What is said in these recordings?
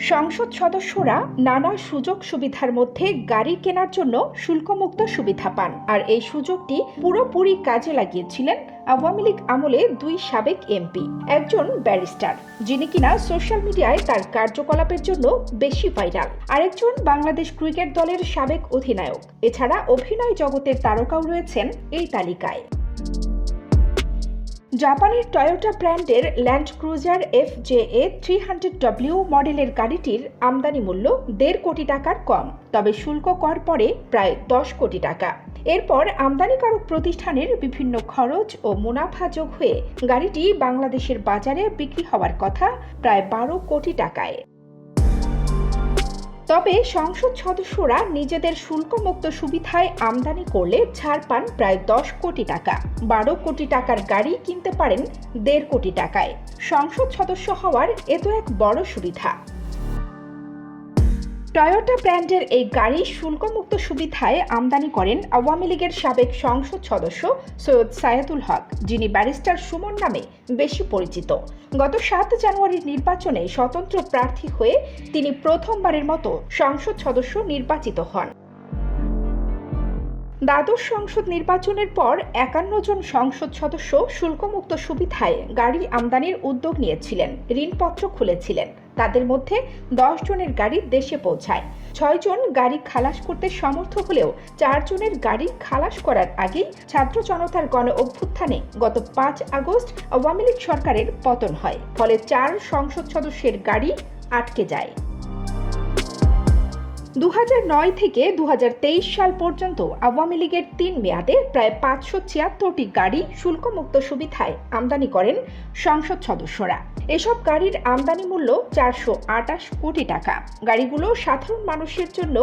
সংসদ সদস্যরা নানা সুযোগ সুবিধার মধ্যে গাড়ি কেনার জন্য শুল্কমুক্ত সুবিধা পান। আর এই সুযোগটি পুরোপুরি কাজে লাগিয়েছিলেন আওয়ামী লীগ আমলে দুই সাবেক এমপি। একজন ব্যারিস্টার, যিনি কিনা সোশ্যাল মিডিয়ায় তার কার্যকলাপের জন্য বেশি ভাইরাল। আরেকজন বাংলাদেশ ক্রিকেট দলের সাবেক অধিনায়ক। এছাড়া অভিনয় জগতের তারকাও রয়েছেন এই তালিকায়। জাপানের টয়োটা ব্র্যান্ডের ল্যান্ড ক্রুজার FJA 300W মডেলের গাড়িটির আমদানি মূল্য 1.5 কোটি টাকার কম, তবে শুল্ক কর পড়ে প্রায় 10 কোটি টাকা। এরপর আমদানিকারক প্রতিষ্ঠানের বিভিন্ন খরচ ও মুনাফা যোগ হয়ে গাড়িটি বাংলাদেশের বাজারে বিক্রি হওয়ার কথা প্রায় 12 কোটি টাকায়। তবে সংসদ সদস্যরা নিজেদের শুল্কমুক্ত সুবিধায় আমদানি করলে ছাড় পান প্রায় 10 কোটি টাকা। 12 কোটি টাকার গাড়ি কিনতে পারেন 1.5 কোটি টাকায়। সংসদ সদস্য হওয়ার এ তো এক বড় সুবিধা। টয়োটা ব্র্যান্ডের এই গাড়ি শুল্কমুক্ত সুবিধায় আমদানি করেন আওয়ামী লীগের সাবেক সংসদ সদস্য সৈয়দ সায়েদুল হক, যিনি ব্যারিস্টার সুমন নামে বেশি পরিচিত। গত 7 জানুয়ারির নির্বাচনে স্বতন্ত্র প্রার্থী হয়ে তিনি প্রথমবারের মতো সংসদ সদস্য নির্বাচিত হন। দ্বাদশ সংসদ নির্বাচনের পর 51 জন সংসদ সদস্য শুল্কমুক্ত সুবিধায় গাড়ি আমদানির উদ্যোগ নিয়েছিলেন, ঋণপত্র খুলেছিলেন। তাদের মধ্যে 10 জনের গাড়ি দেশে পৌঁছায়। 6 জন গাড়ি খালাস করতে সমর্থ হলেও 4 জনের গাড়ি খালাস করার আগেই ছাত্র জনতার গণ অভ্যুত্থানে গত 5 আগস্ট আওয়ামী লীগ সরকারের পতন হয়। ফলে 4 সংসদ সদস্যের গাড়ি আটকে যায়। 2009 থেকে 2023 সাল পর্যন্ত আওয়ামী লীগের 3 মেয়াদে প্রায় 576টি গাড়ি শুল্কমুক্ত সুবিধায় আমদানি করেন সংসদ সদস্যরা। এসব গাড়ির আমদানি মূল্য 428 কোটি টাকা। গাড়িগুলো সাধারণ মানুষের জন্য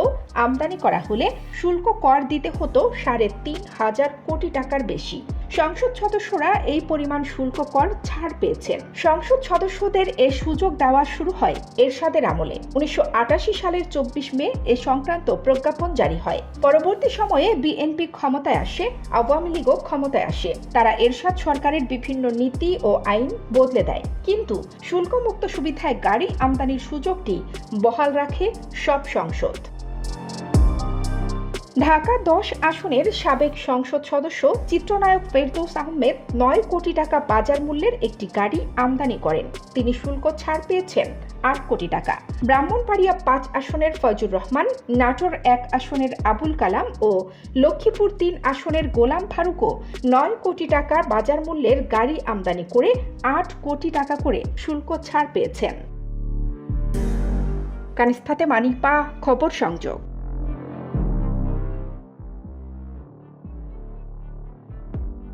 আমদানি করা হলে শুল্ক কর দিতে হতো 3.5 কোটি টাকার বেশি। সংসদ সদস্যরা এই পরিমাণ শুল্ক কর ছাড় পেয়েছেন। সংসদ সদস্যদের এ সুযোগ দেওয়া শুরু হয় এরশাদের আমলে। 1988 সালের 24 মে এ সংক্রান্ত প্রজ্ঞাপন জারি হয়। পরবর্তী সময়ে বিএনপি ক্ষমতায় আসে, আওয়ামী লীগও ক্ষমতায় আসে। তারা এরশাদ সরকারের বিভিন্ন নীতি ও আইন বদলে দেয়, কিন্তু শুল্কমুক্ত সুবিধায় গাড়ি আমদানির সুযোগটি বহাল রাখে সব সংসদ। ঢাকা 10 আসনের সাবেক সংসদ সদস্য চিত্রনায়ক ফেরদৌস আহমেদ 9 কোটি টাকা বাজার মূল্যের একটি গাড়ি আমদানি করেন। তিনি শুল্ক ছাড় পেয়েছেন 8 কোটি টাকা। ব্রাহ্মণবাড়িয়া 5 আসনের ফয়জুর রহমান, নাটোর 1 আসনের আবুল কালাম ও লক্ষ্মীপুর 3 আসনের গোলাম ফারুকও 9 কোটি টাকা বাজার মূল্যের গাড়ি আমদানি করে 8 কোটি টাকা করে শুল্ক ছাড় পেয়েছেন। কানিস ফাতেমা, খবর সংযোগ।